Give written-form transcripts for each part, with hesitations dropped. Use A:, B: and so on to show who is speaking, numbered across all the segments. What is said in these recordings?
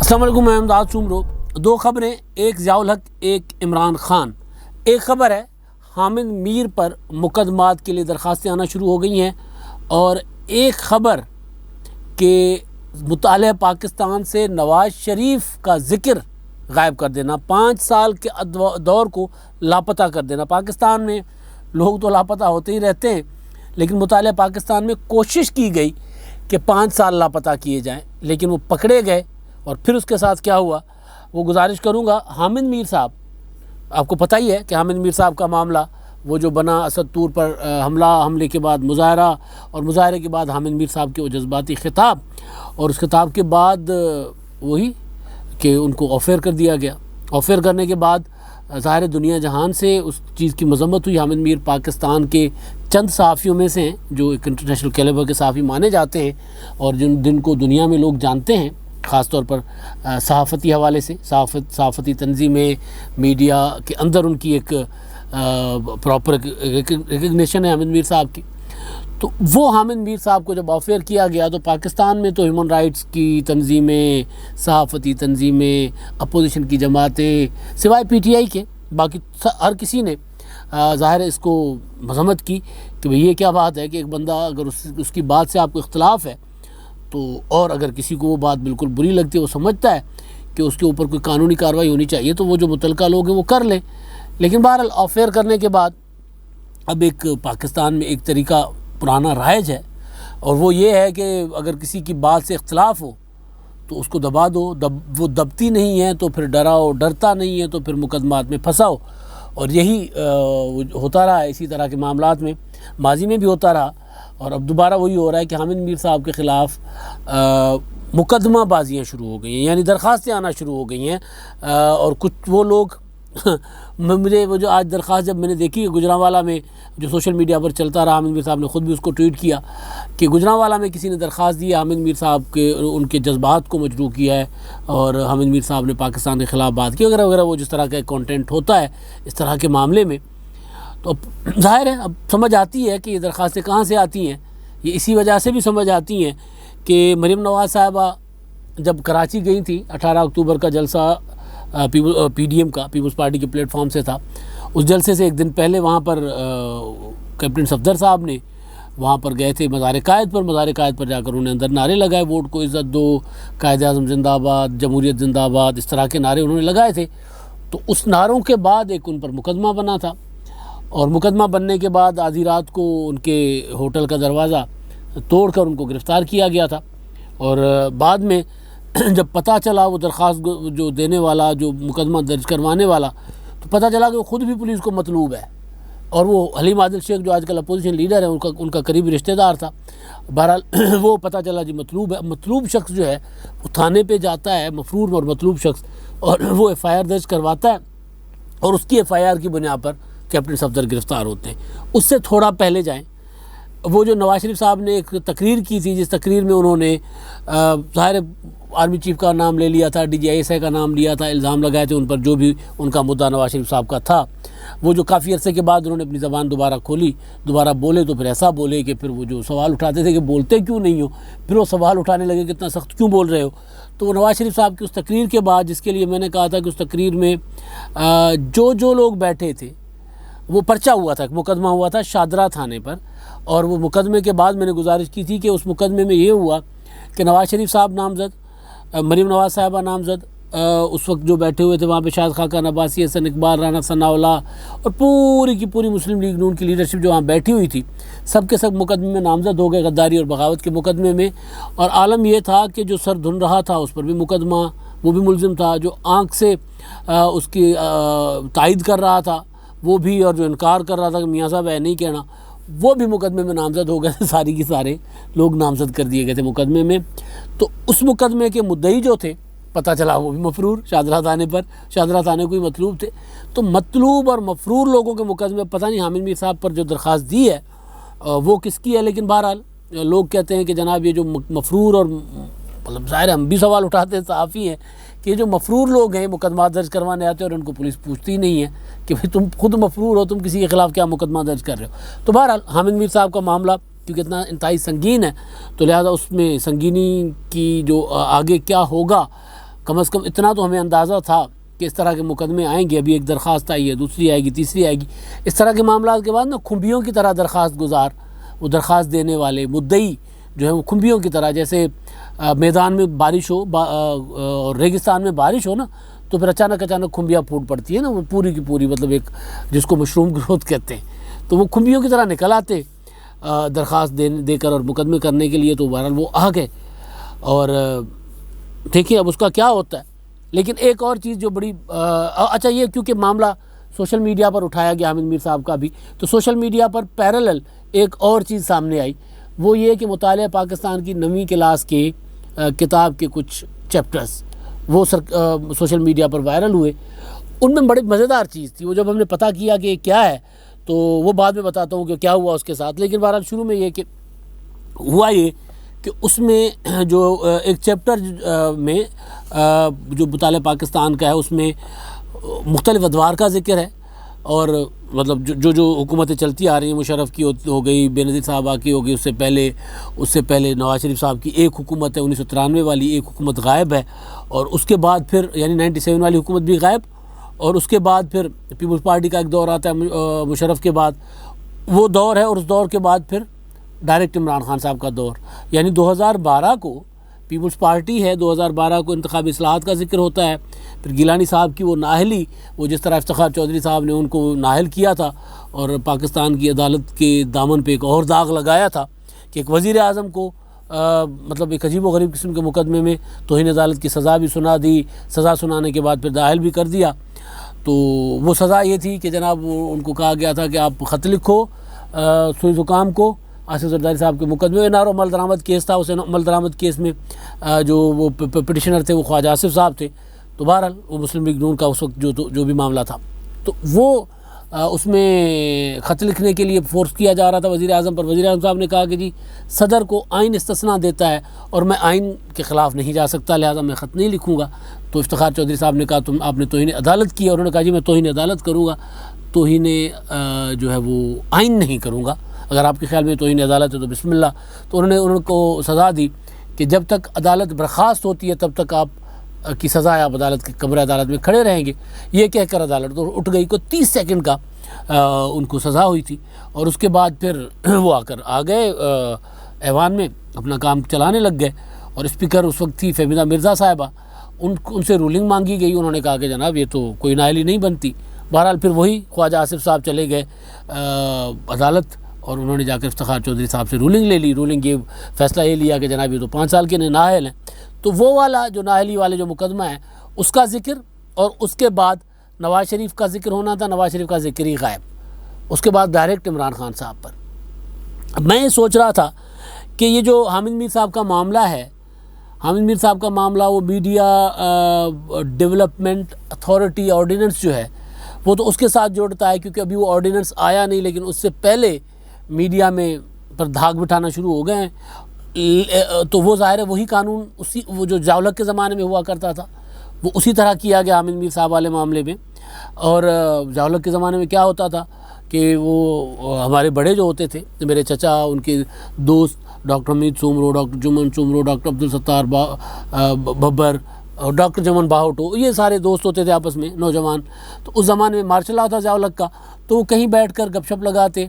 A: السلام علیکم، میں امداد سومرو۔ دو خبریں، ایک ضیاء الحق، ایک عمران خان۔ ایک خبر ہے حامد میر پر مقدمات کے لیے درخواستیں آنا شروع ہو گئی ہیں، اور ایک خبر کہ مطالعہ پاکستان سے نواز شریف کا ذکر غائب کر دینا، 5 سال کے دور کو لاپتہ کر دینا۔ پاکستان میں لوگ تو لاپتہ ہوتے ہی رہتے ہیں، لیکن مطالعہ پاکستان میں کوشش کی گئی کہ 5 سال لاپتہ کیے جائیں، لیکن وہ پکڑے گئے۔ اور پھر اس کے ساتھ کیا ہوا وہ گزارش کروں گا۔ حامد میر صاحب، آپ کو پتہ ہی ہے کہ حامد میر صاحب کا معاملہ وہ جو بنا اسد طور پر حملے کے بعد مظاہرہ، اور مظاہرے کے بعد حامد میر صاحب کے وہ جذباتی خطاب، اور اس خطاب کے بعد وہی کہ ان کو آفر کر دیا گیا۔ آفر کرنے کے بعد ظاہر دنیا جہان سے اس چیز کی مذمت ہوئی۔ حامد میر پاکستان کے چند صحافیوں میں سے ہیں جو ایک انٹرنیشنل کیلیبر کے صحافی مانے جاتے ہیں، اور جن کو دنیا میں لوگ جانتے ہیں، خاص طور پر صحافتی حوالے سے، صحافتی تنظیمیں، میڈیا کے اندر ان کی ایک پراپر ریکگنیشن ہے حامد میر صاحب کی۔ تو وہ حامد میر صاحب کو جب آفر کیا گیا تو پاکستان میں تو ہیومن رائٹس کی تنظیمیں، صحافتی تنظیمیں، اپوزیشن کی جماعتیں، سوائے پی ٹی آئی کے باقی ہر کسی نے ظاہر اس کو مذمت کی کہ بھئی یہ کیا بات ہے کہ ایک بندہ اگر اس کی بات سے آپ کو اختلاف ہے تو، اور اگر کسی کو وہ بات بالکل بری لگتی ہے، وہ سمجھتا ہے کہ اس کے اوپر کوئی قانونی کارروائی ہونی چاہیے، تو وہ جو متعلقہ لوگ ہیں وہ کر لیں۔ لیکن بہرحال آفر کرنے کے بعد اب ایک پاکستان میں ایک طریقہ پرانا رائج ہے، اور وہ یہ ہے کہ اگر کسی کی بات سے اختلاف ہو تو اس کو دبا دو، وہ دبتی نہیں ہے تو پھر ڈراؤ، ڈرتا نہیں ہے تو پھر مقدمات میں پھنساؤ۔ اور یہی ہوتا رہا ہے، اسی طرح کے معاملات میں ماضی میں بھی ہوتا رہا، اور اب دوبارہ وہی ہو رہا ہے کہ حامد میر صاحب کے خلاف مقدمہ بازیاں شروع ہو گئی ہیں، یعنی درخواستیں آنا شروع ہو گئی ہیں۔ اور کچھ وہ لوگ مجھے وہ جو آج درخواست جب میں نے دیکھی ہے گجرانوالہ میں، جو سوشل میڈیا پر چلتا رہا، حامد میر صاحب نے خود بھی اس کو ٹویٹ کیا کہ گجرانوالہ میں کسی نے درخواست دی ہے، حامد میر صاحب کے ان کے جذبات کو مجروح کیا ہے، اور حامد میر صاحب نے پاکستان کے خلاف بات کی وغیرہ وغیرہ، وہ جس طرح کا کانٹینٹ ہوتا ہے اس طرح کے معاملے میں۔ تو اب ظاہر ہے، اب سمجھ آتی ہے کہ یہ درخواستیں کہاں سے آتی ہیں۔ یہ اسی وجہ سے بھی سمجھ آتی ہیں کہ مریم نواز صاحبہ جب کراچی گئی تھی، 18 اکتوبر کا جلسہ پی ڈی ایم کا، پیپلز پارٹی کے پلیٹ فارم سے تھا، اس جلسے سے ایک دن پہلے وہاں پر کیپٹن صفدر صاحب نے وہاں پر گئے تھے مزار قائد پر۔ مزار قائد پر جا کر انہوں نے اندر نعرے لگائے، ووٹ کو عزت دو، قائد اعظم زندہ آباد، جمہوریت زندہ آباد، اس طرح کے نعرے انہوں نے لگائے تھے۔ تو اس نعروں کے بعد ایک ان پر مقدمہ بنا تھا، اور مقدمہ بننے کے بعد آدھی رات کو ان کے ہوٹل کا دروازہ توڑ کر ان کو گرفتار کیا گیا تھا۔ اور بعد میں جب پتہ چلا وہ درخواست جو دینے والا، جو مقدمہ درج کروانے والا، تو پتہ چلا کہ وہ خود بھی پولیس کو مطلوب ہے، اور وہ حلیم عادل شیخ جو آج کل اپوزیشن لیڈر ہے ان کا قریبی رشتہ دار تھا۔ بہرحال وہ پتہ چلا جی مطلوب ہے۔ مطلوب شخص جو ہے وہ تھانے پہ جاتا ہے، مفرور اور مطلوب شخص، اور وہ ایف آئی آر درج کرواتا ہے، اور اس کی ایف آئی آر کی بنیاد پر کیپٹن صفدر گرفتار ہوتے ہیں۔ اس سے تھوڑا پہلے جائیں، وہ جو نواز شریف صاحب نے ایک تقریر کی تھی، جس تقریر میں انہوں نے ظاہر آرمی چیف کا نام لے لیا تھا، D G I S I کا نام لیا تھا، الزام لگائے تھے ان پر جو بھی ان کا مدعا نواز شریف صاحب کا تھا، وہ جو کافی عرصے کے بعد انہوں نے اپنی زبان دوبارہ کھولی، دوبارہ بولے تو پھر ایسا بولے کہ پھر وہ جو سوال اٹھاتے تھے کہ بولتے کیوں نہیں ہو، پھر وہ سوال اٹھانے لگے کہ اتنا سخت کیوں بول رہے ہو۔ تو وہ نواز شریف صاحب کی اس تقریر کے بعد، جس کے لیے میں نے کہا تھا کہ اس تقریر میں جو لوگ بیٹھے تھے، وہ پرچہ ہوا تھا، مقدمہ ہوا تھا شادرہ تھانے پر، اور وہ مقدمے کے بعد میں نے گزارش کی تھی کہ اس مقدمے میں یہ ہوا کہ نواز شریف صاحب نامزد، مریم نواز صاحبہ نامزد، اس وقت جو بیٹھے ہوئے تھے وہاں پہ شاہد خاقان عباسی، حسن اقبال، رانا ثناء اللہ، اور پوری کی پوری مسلم لیگ نون کی لیڈرشپ جو وہاں بیٹھی ہوئی تھی، سب کے سب مقدمے میں نامزد ہو گئے، غداری اور بغاوت کے مقدمے میں۔ اور عالم یہ تھا کہ جو سر دھن رہا تھا اس پر بھی مقدمہ، وہ بھی ملزم تھا، جو آنکھ سے اس کی تائید کر رہا تھا وہ بھی، اور جو انکار کر رہا تھا کہ میاں صاحب ہے نہیں کہنا، وہ بھی مقدمے میں نامزد ہو گئے تھے۔ ساری کی سارے لوگ نامزد کر دیے گئے تھے مقدمے میں۔ تو اس مقدمے کے مدعی جو تھے، پتہ چلا وہ بھی مفرور، شادرہ تھانے پر، شادرہ تھانے کو ہی مطلوب تھے۔ تو مطلوب اور مفرور لوگوں کے مقدمے، پتہ نہیں حامد میر صاحب پر جو درخواست دی ہے وہ کس کی ہے، لیکن بہرحال لوگ کہتے ہیں کہ جناب یہ جو مفرور، اور مطلب ظاہر ہم بھی سوال اٹھاتے ہیں، صحافی ہیں، کہ جو مفرور لوگ ہیں مقدمات درج کروانے آتے ہیں اور ان کو پولیس پوچھتی نہیں ہے کہ بھئی تم خود مفرور ہو، تم کسی کے خلاف کیا مقدمہ درج کر رہے ہو۔ تو بہرحال حامد میر صاحب کا معاملہ کیونکہ اتنا انتہائی سنگین ہے، تو لہذا اس میں سنگینی کی جو آگے کیا ہوگا کم از کم اتنا تو ہمیں اندازہ تھا کہ اس طرح کے مقدمے آئیں گے. ابھی ایک درخواست آئی ہے, دوسری آئے گی, تیسری آئے گی. اس طرح کے معاملات کے بعد نا کھمبیوں کی طرح درخواست گزار, وہ درخواست دینے والے مدعی جو ہے وہ کھمبیوں کی طرح, جیسے میدان میں بارش ہو اور ریگستان میں بارش ہو نا, تو پھر اچانک کھمبیاں پھوٹ پڑتی ہے نا, وہ پوری کی پوری, مطلب ایک جس کو مشروم گروتھ کہتے ہیں, تو وہ کھمبیوں کی طرح نکل آتے درخواست دے کر اور مقدمے کرنے کے لیے. تو بہرحال وہ آ گئے اور دیکھیں اب اس کا کیا ہوتا ہے. لیکن ایک اور چیز جو بڑی اچھا, یہ کیونکہ معاملہ سوشل میڈیا پر اٹھایا گیا حامد میر صاحب کا بھی, تو سوشل میڈیا پر پیرالل ایک اور چیز سامنے آئی, وہ یہ کہ مطالعہ پاکستان کی 9ویں کلاس کے کتاب کے کچھ چیپٹرز وہ سوشل میڈیا پر وائرل ہوئے. ان میں بڑی مزیدار چیز تھی. وہ جب ہم نے پتہ کیا کہ کیا ہے تو وہ بعد میں بتاتا ہوں کہ کیا ہوا اس کے ساتھ. لیکن بہرحال شروع میں یہ کہ ہوا یہ کہ اس میں جو ایک چیپٹر میں جو مطالعہ پاکستان کا ہے, اس میں مختلف ادوار کا ذکر ہے, اور مطلب جو حکومتیں چلتی آ رہی ہیں, مشرف کی ہو گئی, بے نظیر صاحبہ کی ہو گئی, اس سے پہلے نواز شریف صاحب کی ایک حکومت ہے 1993 والی, ایک حکومت غائب ہے, اور اس کے بعد پھر یعنی 97 والی حکومت بھی غائب, اور اس کے بعد پھر پیپلز پارٹی کا ایک دور آتا ہے مشرف کے بعد, وہ دور ہے, اور اس دور کے بعد پھر ڈائریکٹ عمران خان صاحب کا دور. یعنی 2012 کو پیپلز پارٹی ہے, 2012 کو انتخابی اصلاحات کا ذکر ہوتا ہے. پھر گیلانی صاحب کی وہ نااہلی, وہ جس طرح افتخار چودھری صاحب نے ان کو نااہل کیا تھا اور پاکستان کی عدالت کے دامن پہ ایک اور داغ لگایا تھا کہ ایک وزیر اعظم کو مطلب ایک عجیب و غریب قسم کے مقدمے میں توہین عدالت کی سزا بھی سنا دی, سزا سنانے کے بعد پھر نااہل بھی کر دیا. تو وہ سزا یہ تھی کہ جناب ان کو کہا گیا تھا کہ آپ خط لکھو سوئی زکام کو آصف زرداری صاحب کے مقدمے میں. نارو عمل درآمد کیس تھا, اس عمل درآمد کیس میں جو وہ پٹیشنر تھے وہ خواجہ آصف صاحب تھے. تو بہرحال وہ مسلم لیگ نون کا اس وقت جو بھی معاملہ تھا, تو وہ اس میں خط لکھنے کے لیے فورس کیا جا رہا تھا وزیر اعظم پر. وزیر اعظم صاحب نے کہا کہ جی صدر کو آئین استثناء دیتا ہے اور میں آئین کے خلاف نہیں جا سکتا, لہذا میں خط نہیں لکھوں گا. تو افتخار چودھری صاحب نے کہا آپ نے توہین عدالت کی, اور انہوں نے کہا جی میں توہین عدالت کروں گا, توہین جو ہے وہ آئین نہیں کروں گا. اگر آپ کے خیال میں توہین عدالت ہے تو بسم اللہ. تو انہوں نے ان کو سزا دی کہ جب تک عدالت برخاست ہوتی ہے تب تک آپ کی سزا ہے, آپ عدالت کے کمرہ عدالت میں کھڑے رہیں گے. یہ کہہ کر عدالت تو اٹھ گئی. کو 30 سیکنڈ کا ان کو سزا ہوئی تھی, اور اس کے بعد پھر وہ آ گئے ایوان میں اپنا کام چلانے لگ گئے. اور اسپیکر اس وقت تھی فہمیدہ مرزا صاحبہ, ان سے رولنگ مانگی گئی. انہوں نے کہا کہ جناب یہ تو کوئی نااہلی نہیں بنتی. بہرحال پھر وہی خواجہ آصف صاحب چلے گئے عدالت, اور انہوں نے جا کر افتخار چودھری صاحب سے رولنگ لے لی. رولنگ یہ فیصلہ یہ لیا کہ جناب یہ تو 5 سال کے نااہل ہیں. تو وہ والا جو نااہلی والے جو مقدمہ ہے اس کا ذکر, اور اس کے بعد نواز شریف کا ذکر ہونا تھا, نواز شریف کا ذکر ہی غائب. اس کے بعد ڈائریکٹ عمران خان صاحب پر. میں یہ سوچ رہا تھا کہ یہ جو حامد میر صاحب کا معاملہ ہے, حامد میر صاحب کا معاملہ وہ میڈیا ڈیولپمنٹ اتھارٹی آرڈیننس جو ہے وہ تو اس کے ساتھ جوڑتا ہے, کیونکہ ابھی وہ آرڈیننس آیا نہیں, لیکن اس سے پہلے میڈیا میں پر دھاگ بٹھانا شروع ہو گئے ہیں. تو وہ ظاہر ہے وہی قانون وہ جو ضیاء-ال-حق کے زمانے میں ہوا کرتا تھا وہ اسی طرح کیا گیا حامد میر صاحب والے معاملے میں. اور ضیاء-ال-حق کے زمانے میں کیا ہوتا تھا کہ وہ ہمارے بڑے جو ہوتے تھے, میرے چچا, ان کے دوست ڈاکٹر حمید سومرو, ڈاکٹر جمن سومرو, ڈاکٹر عبدالستار ببر اور ڈاکٹر جمن باہوٹو, یہ سارے دوست ہوتے تھے آپس میں نوجوان. تو اس زمانے میں مارشل لا تھا ضیاء-ال-حق کا, تو وہ کہیں بیٹھ کر گپ شپ لگاتے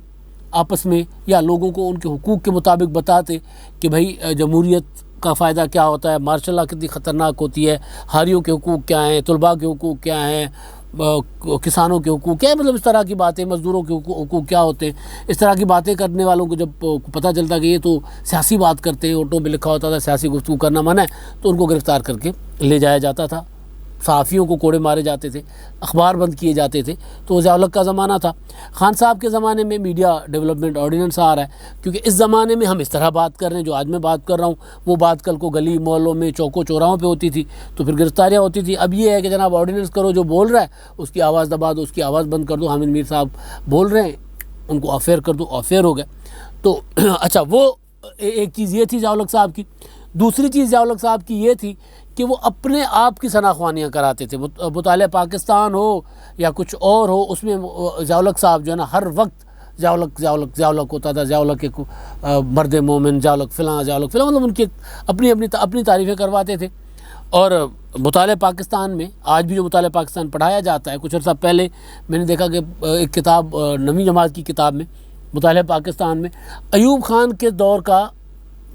A: آپس میں, یا لوگوں کو ان کے حقوق کے مطابق بتاتے کہ بھائی جمہوریت کا فائدہ کیا ہوتا ہے, مارشل لا کتنی خطرناک ہوتی ہے, ہاریوں کے حقوق کیا ہیں, طلباء کے حقوق کیا ہیں, کسانوں کے حقوق کیا ہے, مطلب اس طرح کی باتیں, مزدوروں کے حقوق کیا ہوتے ہیں. اس طرح کی باتیں کرنے والوں کو جب پتہ چلتا کہ یہ تو سیاسی بات کرتے ہیں, آٹو میں لکھا ہوتا تھا سیاسی گفتگو کرنا منع ہے, تو ان کو گرفتار کر کے لے جایا جاتا تھا. صحافیوں کو کوڑے مارے جاتے تھے, اخبار بند کیے جاتے تھے. تو ضیاء-ال-حق کا زمانہ تھا. خان صاحب کے زمانے میں میڈیا ڈیولپمنٹ آرڈیننس آ رہا ہے, کیونکہ اس زمانے میں ہم اس طرح بات کر رہے ہیں جو آج میں بات کر رہا ہوں, وہ بات کل کو گلی محلوں میں چوکوں چوراہوں پہ ہوتی تھی, تو پھر گرفتاریاں ہوتی تھی. اب یہ ہے کہ جناب آرڈیننس کرو, جو بول رہا ہے اس کی آواز دبا دو, اس کی آواز بند کر دو. حامد میر صاحب بول رہے ہیں, ان کو آف ایئر کر دو, آف ایئر ہو گئے. تو اچھا, وہ ایک چیز یہ تھی ضیاء-ال-حق صاحب کی. دوسری چیز ضیاء-ال-حق صاحب کی یہ تھی کہ وہ اپنے آپ کی شناخوانیاں کراتے تھے. مطالعہ پاکستان ہو یا کچھ اور ہو, اس میں ضیاء-ال-حق صاحب جو ہے نا ہر وقت ضیاء-ال-حق ہوتا تھا. ضیاء-ال-حق ایک مرد مومن, ضیاء-ال-حق فلاں, ضیاء-ال-حق فلاں, مطلب ان کی اپنی تعریفیں کرواتے تھے. اور مطالعہ پاکستان میں آج بھی جو مطالعہ پاکستان پڑھایا جاتا ہے، کچھ عرصہ پہلے میں نے دیکھا کہ ایک کتاب نویں جماعت کی کتاب میں مطالعہ پاکستان میں ایوب خان کے دور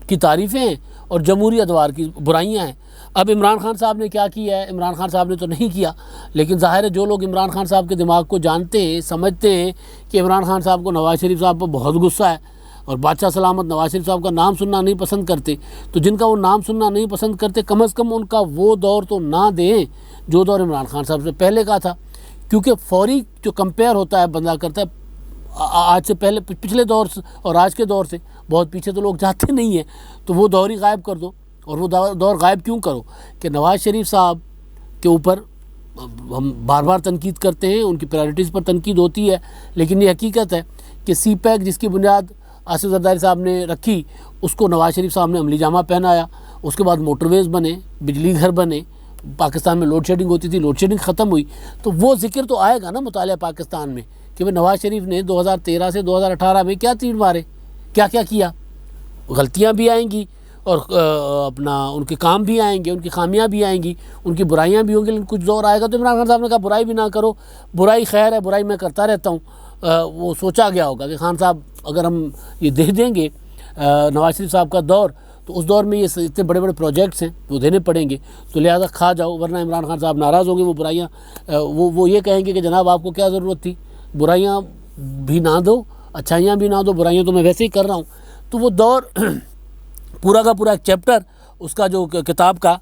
A: کی تعریفیں ہیں اور جمہوری ادوار کی برائیاں ہیں۔ اب عمران خان صاحب نے کیا کیا ہے؟ عمران خان صاحب نے تو نہیں کیا، لیکن ظاہر ہے جو لوگ عمران خان صاحب کے دماغ کو جانتے ہیں، سمجھتے ہیں کہ عمران خان صاحب کو نواز شریف صاحب پر بہت غصہ ہے اور بادشاہ سلامت نواز شریف صاحب کا نام سننا نہیں پسند کرتے، تو جن کا وہ نام سننا نہیں پسند کرتے کم از کم ان کا وہ دور تو نہ دیں جو دور عمران خان صاحب سے پہلے کا تھا، کیونکہ فوری جو کمپیئر ہوتا ہے بندہ کرتا ہے آج سے پہلے پچھلے دور سے اور آج کے دور سے، بہت پیچھے تو لوگ جاتے نہیں ہیں، تو وہ دور ہی غائب کر دو۔ اور وہ دور غائب کیوں کرو کہ نواز شریف صاحب کے اوپر ہم بار بار تنقید کرتے ہیں، ان کی پرائرٹیز پر تنقید ہوتی ہے، لیکن یہ حقیقت ہے کہ سی پیک جس کی بنیاد آصف زرداری صاحب نے رکھی، اس کو نواز شریف صاحب نے عملی جامہ پہنایا، اس کے بعد موٹر ویز بنے، بجلی گھر بنے، پاکستان میں لوڈ شیڈنگ ہوتی تھی، لوڈ شیڈنگ ختم ہوئی، تو وہ ذکر تو آئے گا نا مطالعہ پاکستان میں کہ نواز شریف نے 2013 سے 2018 میں کیا تیر مارے، کیا کیا، غلطیاں بھی آئیں گی اور ان کے کام بھی آئیں گے، ان کی خامیاں بھی آئیں گی، ان کی برائیاں بھی ہوں گی، لیکن کچھ دور آئے گا تو عمران خان صاحب نے کہا برائی بھی نہ کرو، برائی خیر ہے، برائی میں کرتا رہتا ہوں۔ وہ سوچا گیا ہوگا کہ خان صاحب اگر ہم یہ دے دیں گے نواز شریف صاحب کا دور، تو اس دور میں یہ اتنے بڑے بڑے پروجیکٹس ہیں وہ دینے پڑیں گے، تو لہٰذا کھا جاؤ، ورنہ عمران خان صاحب ناراض ہوں گے، وہ برائیاں وہ یہ کہیں گے کہ جناب آپ کو کیا ضرورت تھی، برائیاں بھی نہ دو، اچھائیاں بھی نہ دو، برائیاں تو میں ویسے ہی کر رہا ہوں۔ تو وہ دور پورا کا پورا ایک چیپٹر اس کا جو کتاب کا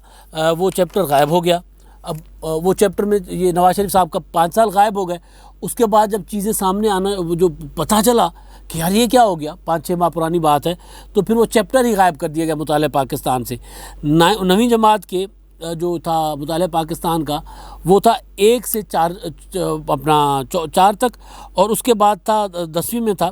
A: وہ چیپٹر غائب ہو گیا۔ اب وہ چیپٹر میں یہ نواز شریف صاحب کا 5 سال غائب ہو گئے، اس کے بعد جب چیزیں سامنے آنا جو پتہ چلا کہ یار یہ کیا ہو گیا، 5-6 ماہ پرانی بات ہے، تو پھر وہ چیپٹر ہی غائب کر دیا گیا مطالعہ پاکستان سے۔ نویں جماعت کے جو تھا مطالعہ پاکستان کا وہ تھا 1 سے 4 تک، اور اس کے بعد تھا 10ویں میں تھا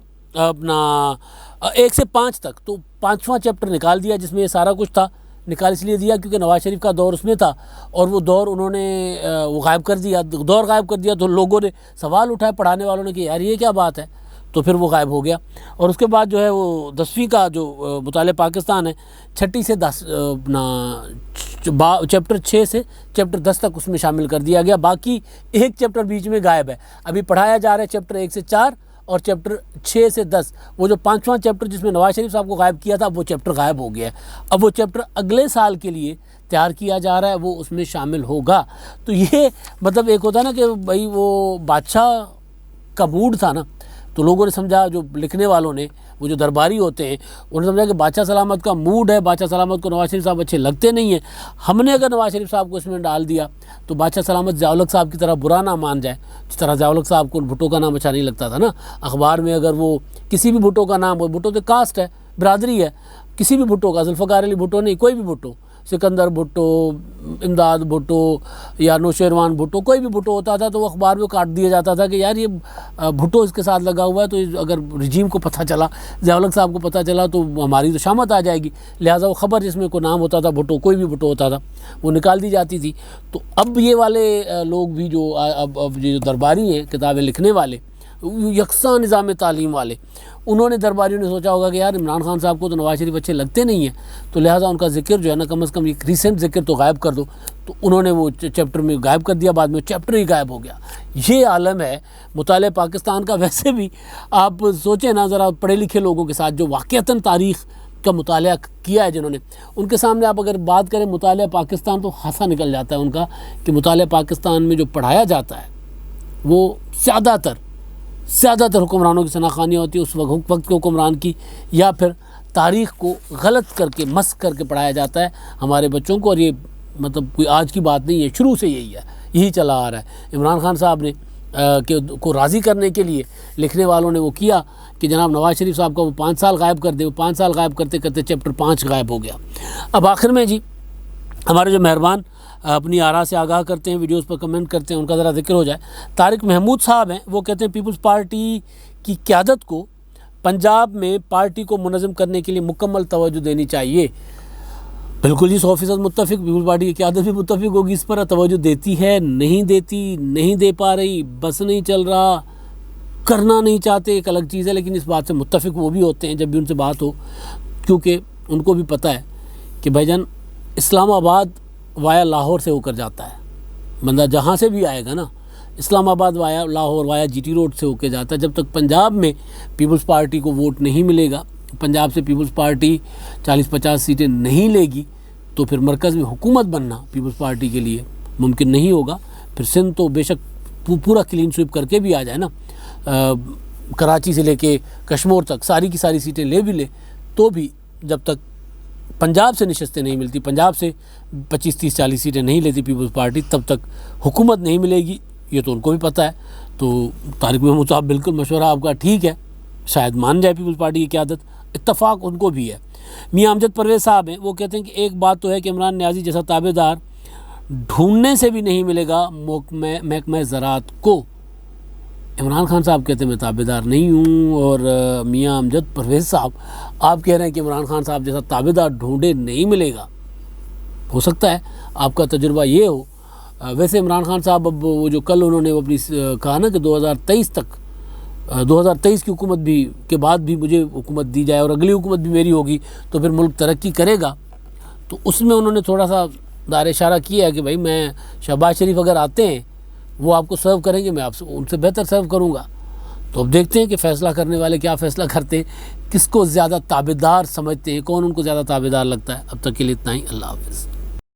A: 1 سے 5 تک، تو 5واں چیپٹر نکال دیا جس میں یہ سارا کچھ تھا۔ نکال اس لیے دیا کیونکہ نواز شریف کا دور اس میں تھا اور وہ دور انہوں نے وہ غائب کر دیا، دور غائب کر دیا، تو لوگوں نے سوال اٹھائے، پڑھانے والوں نے کہ یار یہ کیا بات ہے، تو پھر وہ غائب ہو گیا۔ اور اس کے بعد جو ہے وہ 10ویں کا جو مطالعہ پاکستان ہے، 6 سے 10 چیپٹر 6 سے چیپٹر 10 تک اس میں شامل کر دیا گیا، باقی ایک چیپٹر بیچ میں غائب ہے، ابھی پڑھایا جا رہا ہے چیپٹر 1 سے 4 اور چیپٹر 6 سے 10۔ وہ جو 5واں چیپٹر جس میں نواز شریف صاحب کو غائب کیا تھا وہ چیپٹر غائب ہو گیا ہے، اب وہ چیپٹر اگلے سال کے لیے تیار کیا جا رہا ہے، وہ اس میں شامل ہوگا۔ تو یہ مطلب ایک ہوتا ہے نا کہ بھائی وہ بادشاہ کا موڈ تھا نا، تو لوگوں نے سمجھا، جو لکھنے والوں نے، وہ جو درباری ہوتے ہیں انہوں نے سمجھا کہ بادشاہ سلامت کا موڈ ہے، بادشاہ سلامت کو نواز شریف صاحب اچھے لگتے نہیں ہیں، ہم نے اگر نواز شریف صاحب کو اس میں ڈال دیا تو بادشاہ سلامت ضیاء الحق صاحب کی طرح برا نہ مان جائے، جس طرح ضیاء الحق صاحب کو بھٹو کا نام اچھا نہیں لگتا تھا نا، اخبار میں اگر وہ کسی بھی بھٹو کا نام ہو، بھٹو تو کاسٹ ہے، برادری ہے، کسی بھی بھٹو کا، ذوالفقار علی بھٹو نہیں، کوئی بھی بھٹو، سکندر بھٹو، امداد بھٹو یا نوشیروان بھٹو، کوئی بھی بھٹو ہوتا تھا تو وہ اخبار میں کاٹ دیا جاتا تھا کہ یار یہ بھٹو اس کے ساتھ لگا ہوا ہے، تو اگر رجیم کو پتہ چلا، ضیاء الحق صاحب کو پتہ چلا تو ہماری تو شامت آ جائے گی، لہٰذا وہ خبر جس میں کوئی نام ہوتا تھا بھٹو، کوئی بھی بھٹو ہوتا تھا، وہ نکال دی جاتی تھی۔ تو اب یہ والے لوگ بھی جو اب جو درباری ہیں کتابیں لکھنے والے، یکساں نظام تعلیم والے، انہوں نے درباریوں نے سوچا ہوگا کہ یار عمران خان صاحب کو تو نواز شریف اچھے لگتے نہیں ہیں، تو لہٰذا ان کا ذکر جو ہے نا کم از کم ایک ریسنٹ ذکر تو غائب کر دو، تو انہوں نے وہ چیپٹر میں غائب کر دیا، بعد میں چیپٹر ہی غائب ہو گیا۔ یہ عالم ہے مطالعہ پاکستان کا۔ ویسے بھی آپ سوچیں نا ذرا، پڑھے لکھے لوگوں کے ساتھ جو واقعتاً تاریخ کا مطالعہ کیا ہے جنہوں نے، ان کے سامنے آپ اگر بات کریں مطالعہ پاکستان تو ہنسا نکل جاتا ہے ان کا، کہ مطالعہ پاکستان میں جو پڑھایا جاتا ہے وہ زیادہ تر حکمرانوں کی شناخانیاں ہوتی ہیں، اس وقت کے حکمران کی، یا پھر تاریخ کو غلط کر کے مسخ کر کے پڑھایا جاتا ہے ہمارے بچوں کو، اور یہ مطلب کوئی آج کی بات نہیں ہے، شروع سے یہی چلا آ رہا ہے۔ عمران خان صاحب نے کو راضی کرنے کے لیے لکھنے والوں نے وہ کیا کہ جناب نواز شریف صاحب کا وہ 5 سال غائب کر دے، وہ 5 سال غائب کرتے کرتے چیپٹر 5 غائب ہو گیا۔ اب آخر میں جی ہمارے جو مہربان اپنی آراء سے آگاہ کرتے ہیں، ویڈیوز پر کمنٹ کرتے ہیں، ان کا ذرا ذکر ہو جائے۔ طارق محمود صاحب ہیں، وہ کہتے ہیں پیپلز پارٹی کی قیادت کو پنجاب میں پارٹی کو منظم کرنے کے لیے مکمل توجہ دینی چاہیے۔ بالکل جی، 100% متفق، پیپلز پارٹی کی قیادت بھی متفق ہوگی اس پر، توجہ دیتی ہے، نہیں دے پا رہی، بس نہیں چل رہا، کرنا نہیں چاہتے ایک الگ چیز ہے، لیکن اس بات سے متفق وہ بھی ہوتے ہیں جب بھی ان سے بات ہو، کیونکہ ان کو بھی پتہ ہے کہ بھائی جان اسلام آباد وایا لاہور سے ہو کر جاتا ہے، بندہ جہاں سے بھی آئے گا نا، اسلام آباد وایا لاہور وایا جی ٹی روڈ سے ہو کے جاتا ہے. جب تک پنجاب میں پیپلز پارٹی کو ووٹ نہیں ملے گا، پنجاب سے پیپلز پارٹی 40-50 سیٹیں نہیں لے گی، تو پھر مرکز میں حکومت بننا پیپلز پارٹی کے لیے ممکن نہیں ہوگا. پھر سندھ تو بے شک پورا کلین سویپ کر کے بھی آ جائے نا، کراچی سے لے کے کشمور تک ساری کی ساری سیٹیں لے بھی لے، تو بھی جب تک پنجاب سے نشستیں نہیں ملتی، پنجاب سے 25-30-40 سیٹیں نہیں لیتی پیپلز پارٹی، تب تک حکومت نہیں ملے گی. یہ تو ان کو بھی پتہ ہے. تو طارق محمود صاحب بالکل مشورہ آپ کا ٹھیک ہے، شاید مان جائے پیپلز پارٹی کی قیادت، اتفاق ان کو بھی ہے. میاں امجد پرویز صاحب ہیں، وہ کہتے ہیں کہ ایک بات تو ہے کہ عمران نیازی جیسا تابع دار ڈھونڈنے سے بھی نہیں ملے گا محکمہ زراعت کو. عمران خان صاحب کہتے ہیں میں تابع دار نہیں ہوں، اور میاں امجد پرویز صاحب آپ کہہ رہے ہیں کہ عمران خان صاحب جیسا تابع دار ڈھونڈے نہیں ملے گا. ہو سکتا ہے آپ کا تجربہ یہ ہو. ویسے عمران خان صاحب اب وہ جو کل انہوں نے اپنی کہا نا کہ 2023 تک 2023 کی حکومت بھی کے بعد بھی مجھے حکومت دی جائے اور اگلی حکومت بھی میری ہوگی تو پھر ملک ترقی کرے گا، تو اس میں انہوں نے تھوڑا سا دائر اشارہ کیا ہے کہ بھائی میں شہباز شریف اگر آتے ہیں وہ آپ کو سرو کریں گے، میں آپ سے ان سے بہتر سرو کروں گا. تو اب دیکھتے ہیں کہ فیصلہ کرنے والے کیا فیصلہ کرتے ہیں، کس کو زیادہ تابع دار سمجھتے ہیں، کون ان کو زیادہ تابع دار لگتا ہے. اب تک کے لیے اتنا ہی. اللہ حافظ.